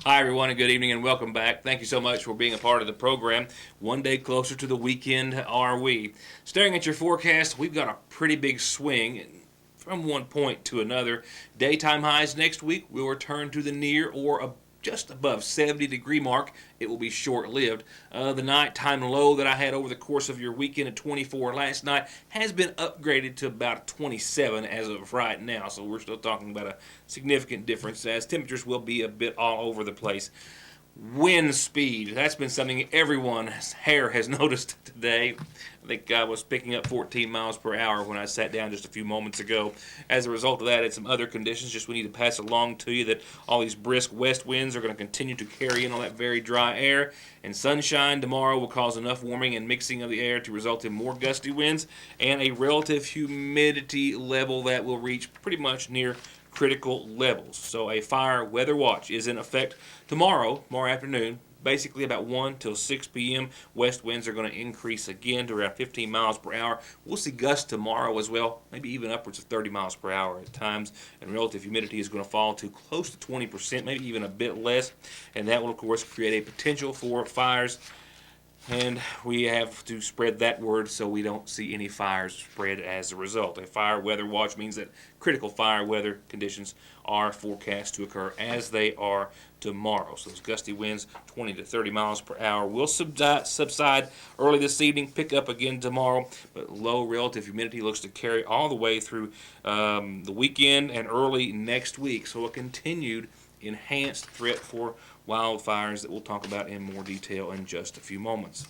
Hi, everyone, and good evening, and welcome back. Thank you so much for being a part of the program. One day closer to the weekend are we. Staring at your forecast, we've got a pretty big swing from one point to another. Daytime highs next week will return to the near or just above 70-degree mark. It will be short-lived. The nighttime low that I had over the course of your weekend at 24 last night has been upgraded to about 27 as of right now. So we're still talking about a significant difference as temperatures will be a bit all over the place. Wind speed, that's been something everyone's hair has noticed today. I think I was picking up 14 miles per hour when I sat down just a few moments ago. As a result of that and some other conditions, just we need to pass along to you that all these brisk west winds are going to continue to carry in all that very dry air. And sunshine tomorrow will cause enough warming and mixing of the air to result in more gusty winds and a relative humidity level that will reach pretty much near critical levels. So a fire weather watch is in effect tomorrow afternoon, basically about 1 till 6 p.m. West winds are going to increase again to around 15 miles per hour. We'll see gusts tomorrow as well, maybe even upwards of 30 miles per hour at times, and relative humidity is going to fall to close to 20%, maybe even a bit less, and that will, of course, create a potential for fires. And we have to spread that word so we don't see any fires spread as a result. A fire weather watch means that critical fire weather conditions are forecast to occur as they are tomorrow. So those gusty winds, 20 to 30 miles per hour, will subside early this evening, pick up again tomorrow, but low relative humidity looks to carry all the way through the weekend and early next week. So a continued enhanced threat for wildfires that we'll talk about in more detail in just a few moments.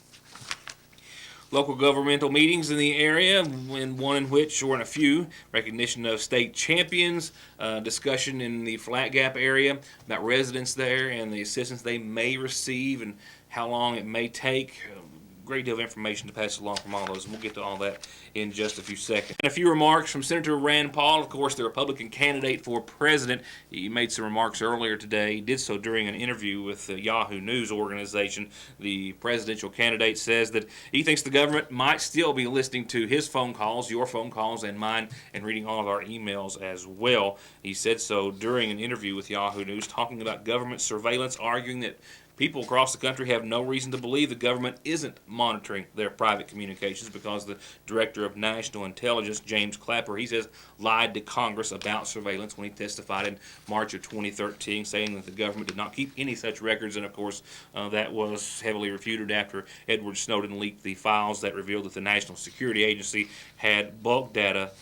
Local governmental meetings in the area, in one in which, or in a few, recognition of state champions, discussion in the Flat Gap area about residents there and the assistance they may receive and how long it may take. Great deal of information to pass along from all those, and we'll get to all that in just a few seconds. And a few remarks from Senator Rand Paul, of course, the Republican candidate for president. He made some remarks earlier today. He did so during an interview with the Yahoo News organization. The presidential candidate says that he thinks the government might still be listening to his phone calls, your phone calls, and mine, and reading all of our emails as well. He said so during an interview with Yahoo News, talking about government surveillance, arguing that people across the country have no reason to believe the government isn't monitoring their private communications because the Director of National Intelligence, James Clapper, he says, lied to Congress about surveillance when he testified in March of 2013, saying that the government did not keep any such records. And, of course, that was heavily refuted after Edward Snowden leaked the files that revealed that the National Security Agency had a bulk data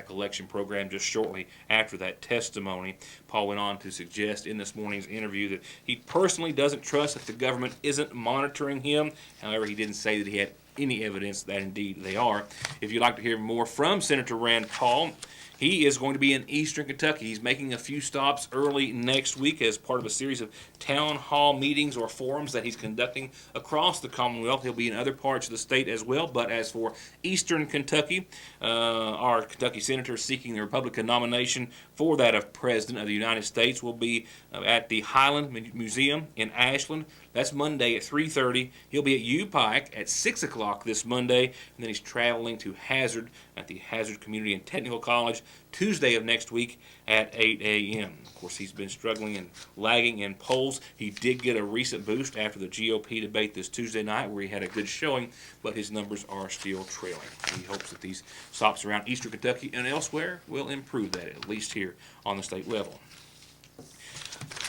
collection program just shortly after that testimony. Paul went on to suggest in this morning's interview that he personally doesn't trust that the government isn't monitoring him. However, he didn't say that he had any evidence that indeed they are. If you'd like to hear more from Senator Rand Paul, he is going to be in Eastern Kentucky. He's making a few stops early next week as part of a series of town hall meetings or forums that he's conducting across the Commonwealth. He'll be in other parts of the state as well. But as for Eastern Kentucky, our Kentucky senator seeking the Republican nomination for that of President of the United States will be at the Highland Museum in Ashland. That's Monday at 3:30. He'll be at U Pike at 6 o'clock this Monday, and then he's traveling to Hazard at the Hazard Community and Technical College Tuesday of next week at 8 a.m. Of course, he's been struggling and lagging in polls. He did get a recent boost after the GOP debate this Tuesday night where he had a good showing, but his numbers are still trailing. He hopes that these stops around Eastern Kentucky and elsewhere will improve that, at least here on the state level.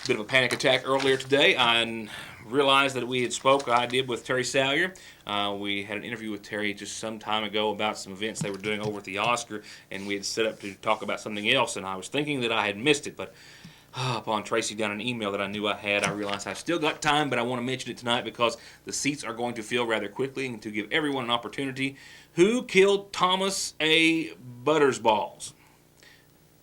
Bit of a panic attack earlier today. I realized that I did with Terry Salyer. We had an interview with Terry just some time ago about some events they were doing over at the Oscar, and we had set up to talk about something else, and I was thinking that I had missed it, but upon tracing down an email that I knew I had, I realized I've still got time, but I want to mention it tonight because the seats are going to fill rather quickly, and to give everyone an opportunity. Who killed Thomas A. Buttersballs?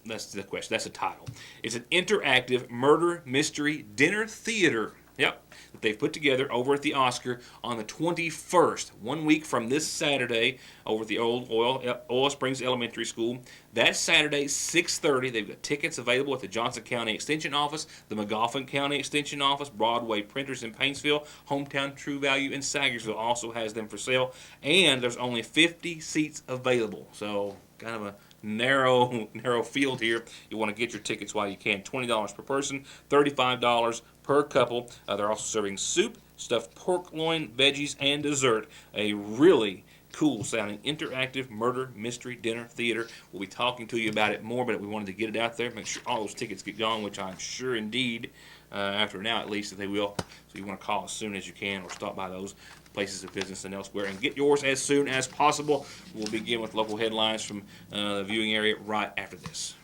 That's the question. That's the title. It's an interactive murder mystery dinner theater. Yep, that they've put together over at the Oscar on the 21st, 1 week from this Saturday, over at the old Oil Springs Elementary School. That Saturday, 6:30. They've got tickets available at the Johnson County Extension Office, the McGoffin County Extension Office, Broadway Printers in Paintsville, Hometown True Value in Sagersville also has them for sale, and there's only 50 seats available. So kind of a narrow field here. You want to get your tickets while you can. $20 per person, $35 per couple. They're also serving soup, stuffed pork loin, veggies, and dessert. A really cool sounding interactive murder mystery dinner theater. We'll be talking to you about it more, but we wanted to get it out there, make sure all those tickets get gone, which I'm sure indeed, after now at least, that they will. So you want to call as soon as you can or stop by those places of business and elsewhere and get yours as soon as possible. We'll begin with local headlines from the viewing area right after this.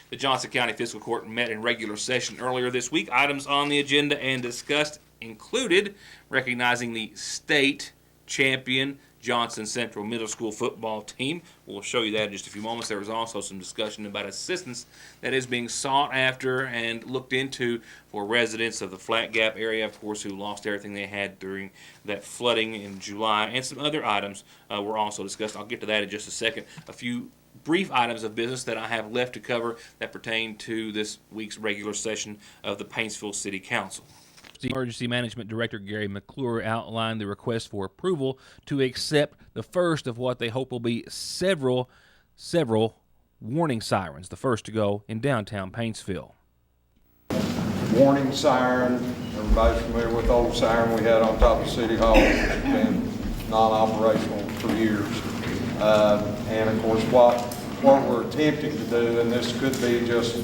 The Johnson County Fiscal Court met in regular session earlier this week. Items on the agenda and discussed included recognizing the state champion Johnson Central Middle School football team. We'll show you that in just a few moments. There was also some discussion about assistance that is being sought after and looked into for residents of the Flat Gap area, of course, who lost everything they had during that flooding in July, and some other items were also discussed. I'll get to that in just a second. A few brief items of business that I have left to cover that pertain to this week's regular session of the Paintsville City Council. The Emergency Management Director Gary McClure outlined the request for approval to accept the first of what they hope will be several warning sirens, the first to go in downtown Paintsville. Warning siren, everybody's familiar with the old siren we had on top of City Hall. It's been non-operational for years. And of course what we're attempting to do, and this could be just,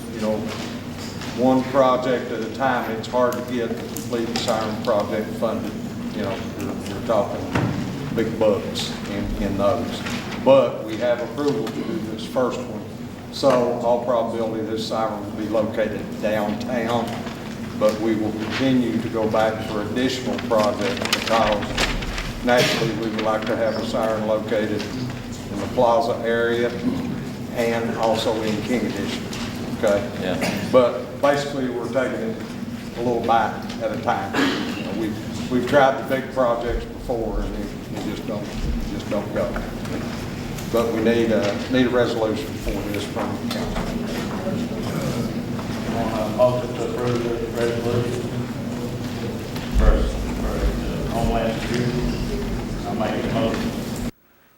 one project at a time. It's hard to get the complete siren project funded. You're talking big bucks in those. But we have approval to do this first one. So all probability this siren will be located downtown, but we will continue to go back for additional projects because naturally we would like to have a siren located in the plaza area and also in King Edition. Okay. Yeah. But basically, we're taking it a little bite at a time. We've tried the big projects before, and they just don't go. But we need a resolution for this from the council. Motion to approve the resolution for Homeland Security. I'll make a motion.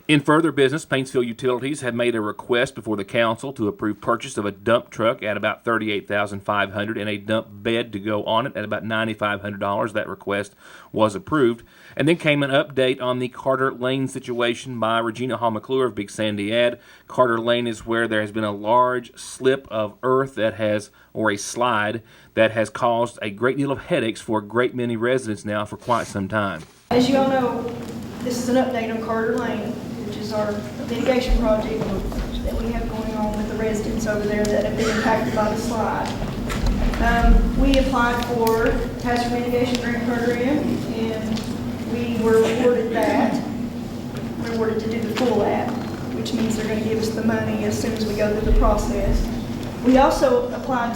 In further business, Paintsville Utilities have made a request before the council to approve purchase of a dump truck at about $38,500 and a dump bed to go on it at about $9,500. That request was approved. And then came an update on the Carter Lane situation by Regina Hall McClure of Big Sandy Ad. Carter Lane is where there has been a large slip of earth or a slide that has caused a great deal of headaches for a great many residents now for quite some time. As you all know, this is an update on Carter Lane, which is our mitigation project that we have going on with the residents over there that have been impacted by the slide. We applied for hazard mitigation grant program, and we were awarded that. We're awarded to do the full app, which means they're going to give us the money as soon as we go through the process. We also applied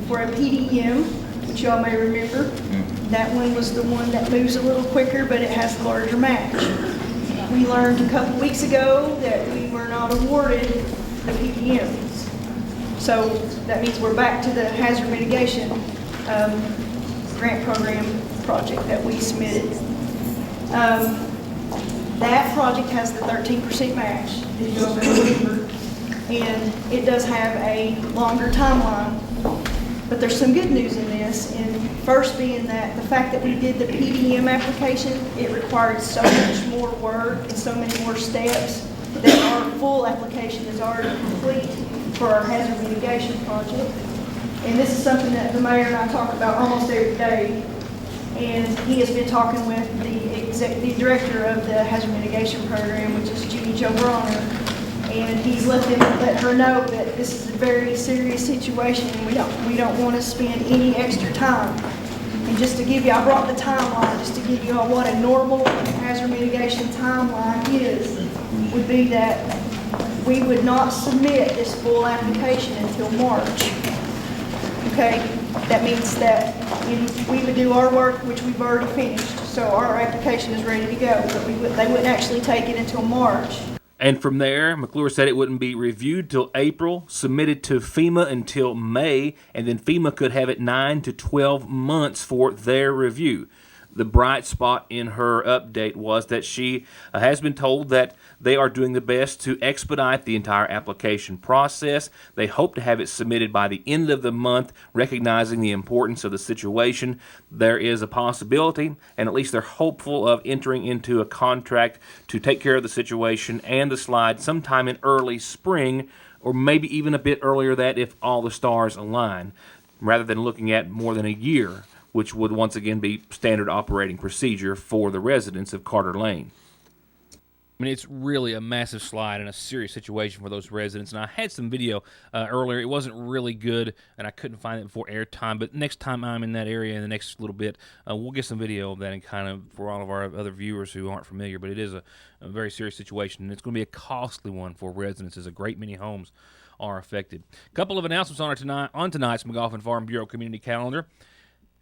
for a PDM, which y'all may remember. That one was the one that moves a little quicker, but it has a larger match. We learned a couple weeks ago that we were not awarded the PDMs. So that means we're back to the hazard mitigation grant program project that we submitted. That project has the 13% match, as you all remember, and it does have a longer timeline. But there's some good news in this, and first being that the fact that we did the PDM application, it required so much more work and so many more steps that our full application is already complete for our hazard mitigation project. And this is something that the mayor and I talk about almost every day, and he has been talking with the director of the hazard mitigation program, which is Judy Jo Bronner. And he's let her know that this is a very serious situation, and we don't want to spend any extra time. And just to give you, I brought the timeline just to give you all what a normal hazard mitigation timeline is, would be that we would not submit this full application until March. Okay, that means that we would do our work, which we've already finished, so our application is ready to go, but they wouldn't actually take it until March. And from there, McClure said it wouldn't be reviewed till April, submitted to FEMA until May, and then FEMA could have it 9 to 12 months for their review. the bright spot in her update was that she has been told that they are doing the best to expedite the entire application process. They hope to have it submitted by the end of the month, recognizing the importance of the situation. There is a possibility, and at least they're hopeful of entering into a contract to take care of the situation and the slide sometime in early spring, or maybe even a bit earlier that if all the stars align, rather than looking at more than a year, which would once again be standard operating procedure for the residents of Carter Lane. I mean, it's really a massive slide and a serious situation for those residents. And I had some video earlier. It wasn't really good, and I couldn't find it before airtime. But next time I'm in that area in the next little bit, we'll get some video of that and kind of for all of our other viewers who aren't familiar. But it is a very serious situation, and it's going to be a costly one for residents as a great many homes are affected. A couple of announcements on tonight's McGoffin Farm Bureau community calendar.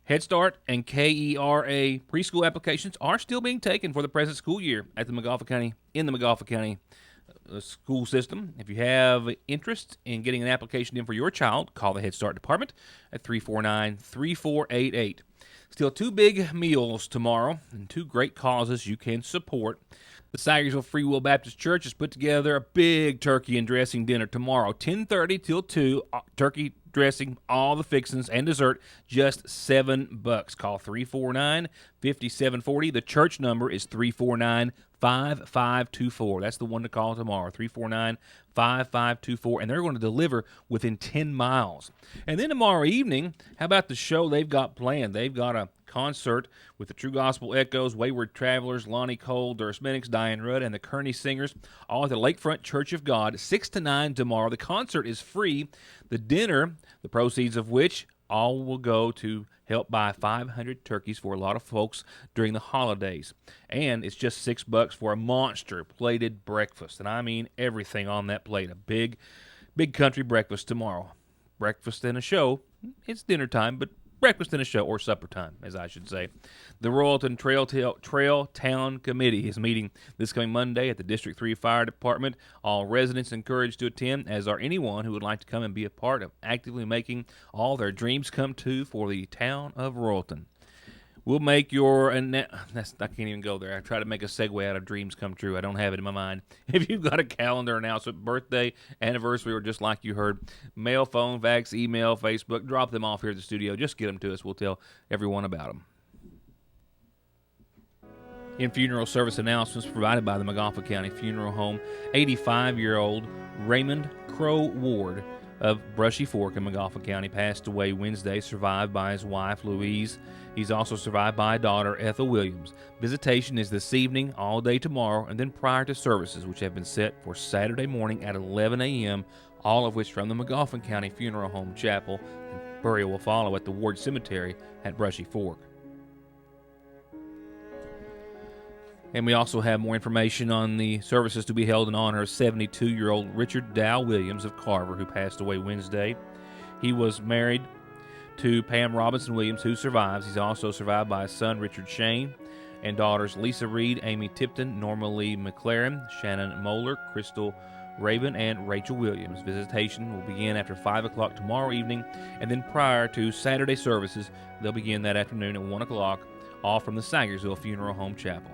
Head Start and KERA preschool applications are still being taken for the present school year in the McGoffin County school system. If you have interest in getting an application in for your child, call the Head Start department at 349-3488. Still 2 big meals tomorrow and 2 great causes you can support. The Sagersville Free Will Baptist Church has put together a big turkey and dressing dinner tomorrow, 10:30 till 2. Turkey dressing, all the fixings, and dessert, just $7. Call 349-5740. The church number is 349-5524. That's the one to call tomorrow, 349-5524. And they're going to deliver within 10 miles. And then tomorrow evening, how about the show they've got planned? They've got a concert with the True Gospel Echoes, Wayward Travelers, Lonnie Cole, the Arithmetics, Diane Rudd, and the Kearney Singers, all at the Lakefront Church of God, 6 to 9 tomorrow. The concert is free. The dinner, the proceeds of which all will go to help buy 500 turkeys for a lot of folks during the holidays. And it's just $6 for a monster plated breakfast. And I mean everything on that plate. A big country breakfast tomorrow. Breakfast and a show. It's dinner time, but breakfast and a show, or supper time, as I should say. The Royalton Trail Town Committee is meeting this coming Monday at the District 3 Fire Department. All residents encouraged to attend, as are anyone who would like to come and be a part of actively making all their dreams come true for the town of Royalton. We'll make your... I can't even go there. I try to make a segue out of dreams come true. I don't have it in my mind. If you've got a calendar announcement, birthday, anniversary, or just like you heard, mail, phone, fax, email, Facebook, drop them off here at the studio. Just get them to us. We'll tell everyone about them. In funeral service announcements provided by the McGoffin County Funeral Home, 85-year-old Raymond Ward of Brushy Fork in McGoffin County passed away Wednesday, survived by his wife, Louise. He's also survived by a daughter, Ethel Williams. Visitation is this evening, all day tomorrow, and then prior to services, which have been set for Saturday morning at 11 a.m., all of which from the McGoffin County Funeral Home Chapel, and burial will follow at the Ward Cemetery at Brushy Fork. And we also have more information on the services to be held in honor of 72-year-old Richard Dow Williams of Carver, who passed away Wednesday. He was married to Pam Robinson Williams, who survives. He's also survived by his son, Richard Shane, and daughters Lisa Reed, Amy Tipton, Norma Lee McLaren, Shannon Moeller, Crystal Raven, and Rachel Williams. Visitation will begin after 5 o'clock tomorrow evening, and then prior to Saturday services, they'll begin that afternoon at 1 o'clock, all from the Sagersville Funeral Home Chapel.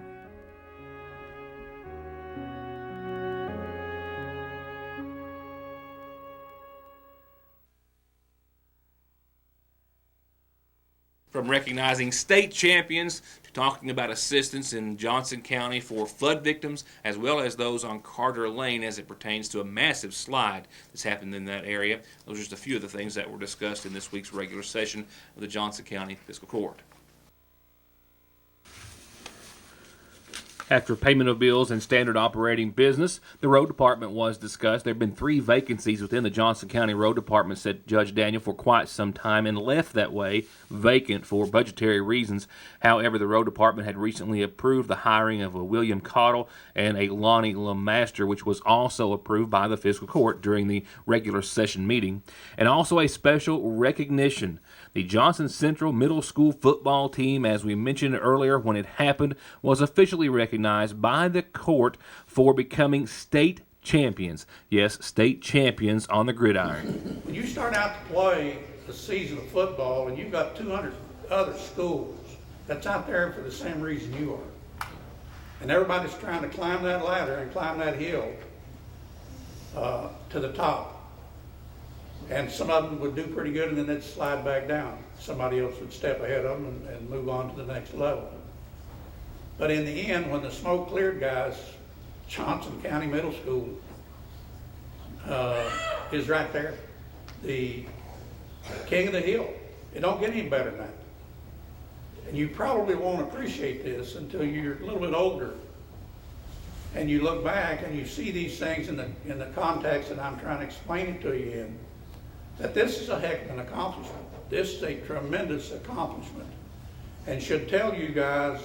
From recognizing state champions to talking about assistance in Johnson County for flood victims, as well as those on Carter Lane as it pertains to a massive slide that's happened in that area. Those are just a few of the things that were discussed in this week's regular session of the Johnson County Fiscal Court. After payment of bills and standard operating business, the road department was discussed. There have been 3 vacancies within the Johnson County Road Department, said Judge Daniel, for quite some time, and left that way, vacant for budgetary reasons. However, the road department had recently approved the hiring of a William Cottle and a Lonnie LeMaster, which was also approved by the fiscal court during the regular session meeting, and also a special recognition. The Johnson Central Middle School football team, as we mentioned earlier when it happened, was officially recognized by the court for becoming state champions. Yes, state champions on the gridiron. When you start out to play a season of football and you've got 200 other schools that's out there for the same reason you are. And everybody's trying to climb that ladder and climb that hill to the top. And some of them would do pretty good and then they'd slide back down. Somebody else would step ahead of them and move on to the next level. But in the end, when the smoke cleared, guys, Johnson County Middle School is right there. The king of the hill. It don't get any better than that. And you probably won't appreciate this until you're a little bit older. And you look back and you see these things in the context that I'm trying to explain it to you in. That this is a heck of an accomplishment. This is a tremendous accomplishment. And should tell you guys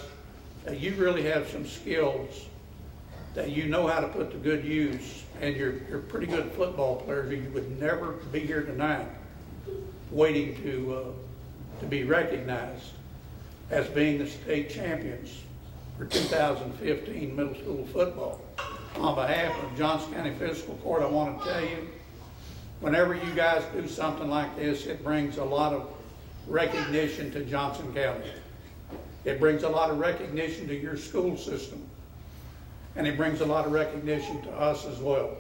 that you really have some skills that you know how to put to good use, and you're pretty good football players, or you would never be here tonight waiting to be recognized as being the state champions for 2015 middle school football. On behalf of Johnson County Fiscal Court, I want to tell you, whenever you guys do something like this, it brings a lot of recognition to Johnson County. It brings a lot of recognition to your school system. And it brings a lot of recognition to us as well.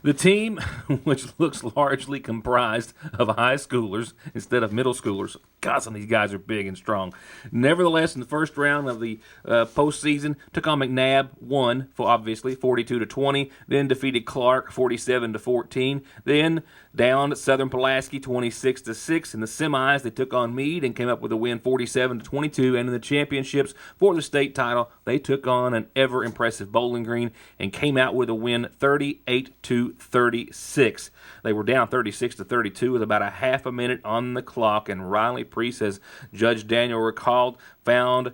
The team, which looks largely comprised of high schoolers instead of middle schoolers, God, some of these guys are big and strong. Nevertheless, in the first round of the postseason, took on McNabb, won, obviously, 42-20. Then defeated Clark, 47-14. Then down at Southern Pulaski, 26-6. In the semis, they took on Meade and came up with a win, 47-22. And in the championships for the state title, they took on an ever-impressive Bowling Green and came out with a win, 38-36. They were down 36-32 with about a half a minute on the clock, and Riley Priest, as Judge Daniel recalled, found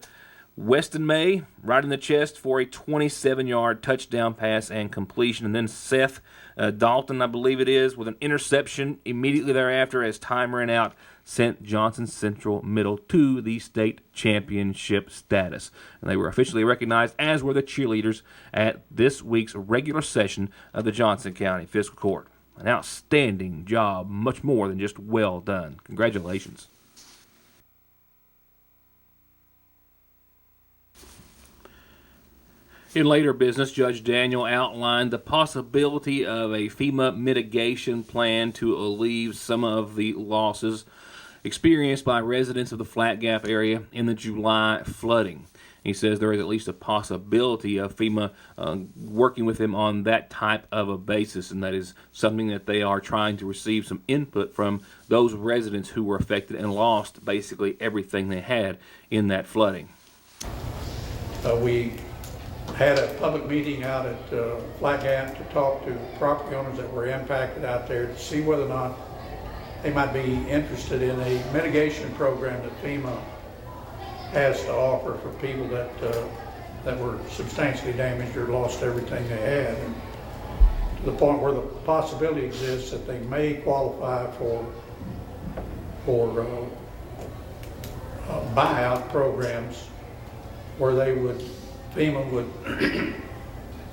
Weston May right in the chest for a 27-yard touchdown pass and completion. And then Seth Dalton, I believe it is, with an interception immediately thereafter as time ran out, sent Johnson Central Middle to the state championship status. And they were officially recognized, as were the cheerleaders, at this week's regular session of the Johnson County Fiscal Court. An outstanding job, much more than just well done. Congratulations. In later business, Judge Daniel outlined the possibility of a FEMA mitigation plan to alleviate some of the losses experienced by residents of the Flat Gap area in the July flooding. He says there is at least a possibility of FEMA working with them on that type of a basis, and that is something that they are trying to receive some input from those residents who were affected and lost basically everything they had in that flooding. We had a public meeting out at Flat Gap to talk to property owners that were impacted out there to see whether or not they might be interested in a mitigation program that FEMA has to offer for people that were substantially damaged or lost everything they had. And to the point where the possibility exists that they may qualify for buyout programs where FEMA would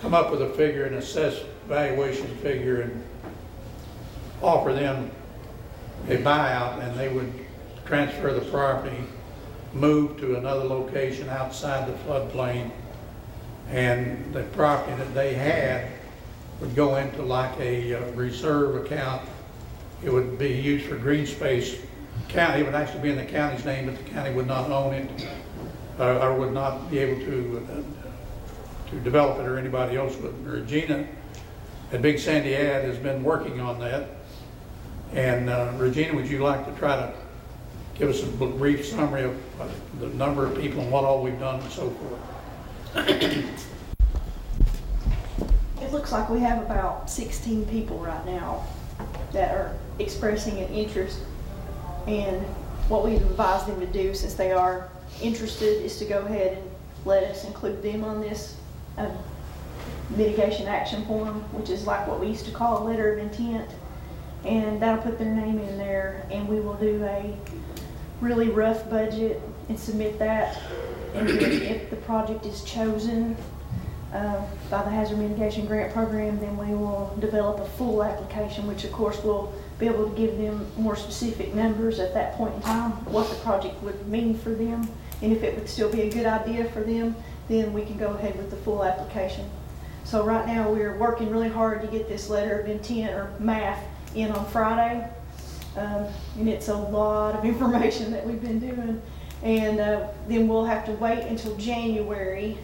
come up with a figure, an assessed valuation figure, and offer them a buyout, and they would transfer the property, move to another location outside the floodplain, and the property that they had would go into like a reserve account. It would be used for green space. County, it would actually be in the county's name, but the county would not own it, or would not be able to develop it, or anybody else would. Regina at Big Sandy Ad has been working on that. And Regina, would you like to try to give us a brief summary of the number of people and what all we've done and so forth? It looks like we have about 16 people right now that are expressing an interest, and what we've advised them to do, since they are interested, is to go ahead and let us include them on this mitigation action form, which is like what we used to call a letter of intent, and that'll put their name in there, and we will do a really rough budget and submit that. And if the project is chosen by the Hazard Mitigation Grant Program, then we will develop a full application, which of course will be able to give them more specific numbers at that point in time, what the project would mean for them, and if it would still be a good idea for them, then we can go ahead with the full application. So right now we're working really hard to get this letter of intent or MAF in on Friday. And it's a lot of information that we've been doing. And then we'll have to wait until January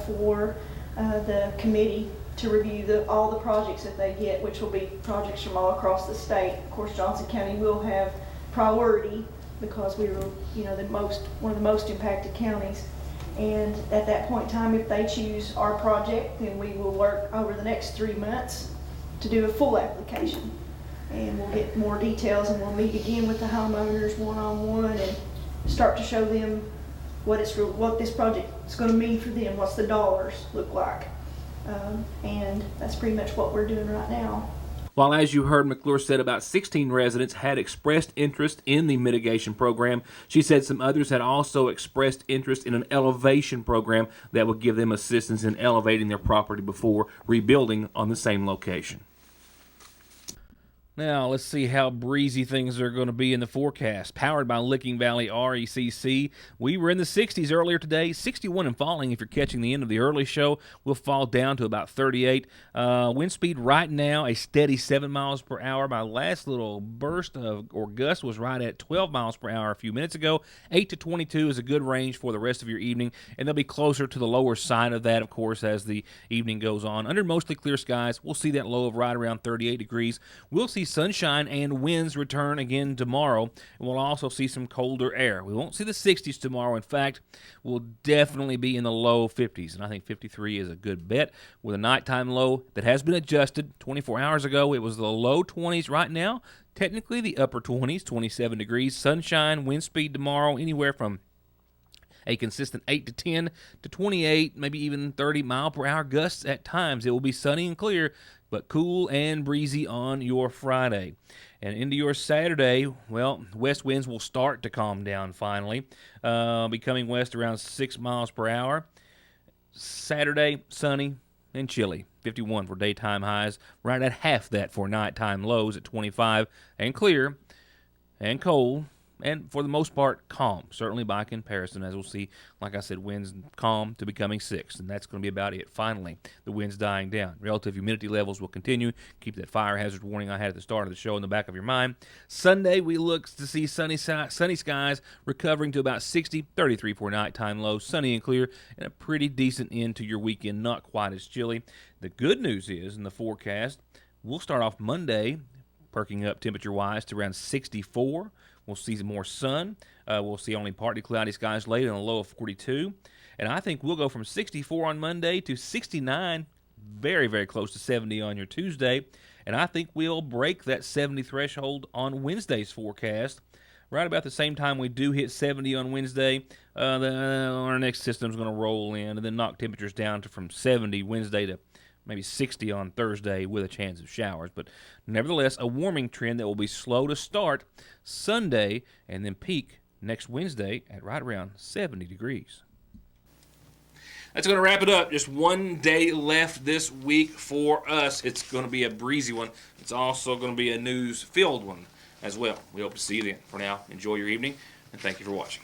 for the committee to review all the projects that they get, which will be projects from all across the state. Of course, Johnson County will have priority because we were, one of the most impacted counties. And at that point in time, if they choose our project, then we will work over the next 3 months to do a full application. And we'll get more details, and we'll meet again with the homeowners one-on-one and start to show them what this project is going to mean for them, what's the dollars look like. And that's pretty much what we're doing right now. While, as you heard McClure said, about 16 residents had expressed interest in the mitigation program, she said some others had also expressed interest in an elevation program that would give them assistance in elevating their property before rebuilding on the same location. Now, let's see how breezy things are going to be in the forecast. Powered by Licking Valley RECC, we were in the 60s earlier today, 61 and falling if you're catching the end of the early show. We'll fall down to about 38. Wind speed right now, a steady 7 miles per hour. My last little burst or gust was right at 12 miles per hour a few minutes ago. 8 to 22 is a good range for the rest of your evening, and they'll be closer to the lower side of that, of course, as the evening goes on. Under mostly clear skies, we'll see that low of right around 38 degrees. We'll see sunshine and winds return again tomorrow, and we'll also see some colder air. We won't see the 60s tomorrow. In fact, we'll definitely be in the low 50s, and I think 53 is a good bet with a nighttime low that has been adjusted. 24 hours ago, it was the low 20s. Right now, technically the upper 20s, 27 degrees. Sunshine, wind speed tomorrow anywhere from a consistent 8 to 10 to 28, maybe even 30 mile per hour gusts at times. It will be sunny and clear, but cool and breezy on your Friday. And into your Saturday, well, west winds will start to calm down finally, becoming west around 6 miles per hour. Saturday, sunny and chilly, 51 for daytime highs, right at half that for nighttime lows at 25, and clear and cold. And for the most part, calm, certainly by comparison, as we'll see, like I said, winds calm to becoming 6, and that's going to be about it. Finally, the wind's dying down. Relative humidity levels will continue. Keep that fire hazard warning I had at the start of the show in the back of your mind. Sunday, we look to see sunny skies recovering to about 60, 33 for nighttime lows, sunny and clear, and a pretty decent end to your weekend, not quite as chilly. The good news is, in the forecast, we'll start off Monday, perking up temperature-wise to around 64. We'll see some more sun. We'll see only partly cloudy skies late and a low of 42. And I think we'll go from 64 on Monday to 69, very, very close to 70 on your Tuesday. And I think we'll break that 70 threshold on Wednesday's forecast. Right about the same time we do hit 70 on Wednesday, our next system's going to roll in and then knock temperatures down to from 70 Wednesday to maybe 60 on Thursday with a chance of showers. But nevertheless, a warming trend that will be slow to start Sunday and then peak next Wednesday at right around 70 degrees. That's going to wrap it up. Just one day left this week for us. It's going to be a breezy one. It's also going to be a news-filled one as well. We hope to see you then. For now, enjoy your evening, and thank you for watching.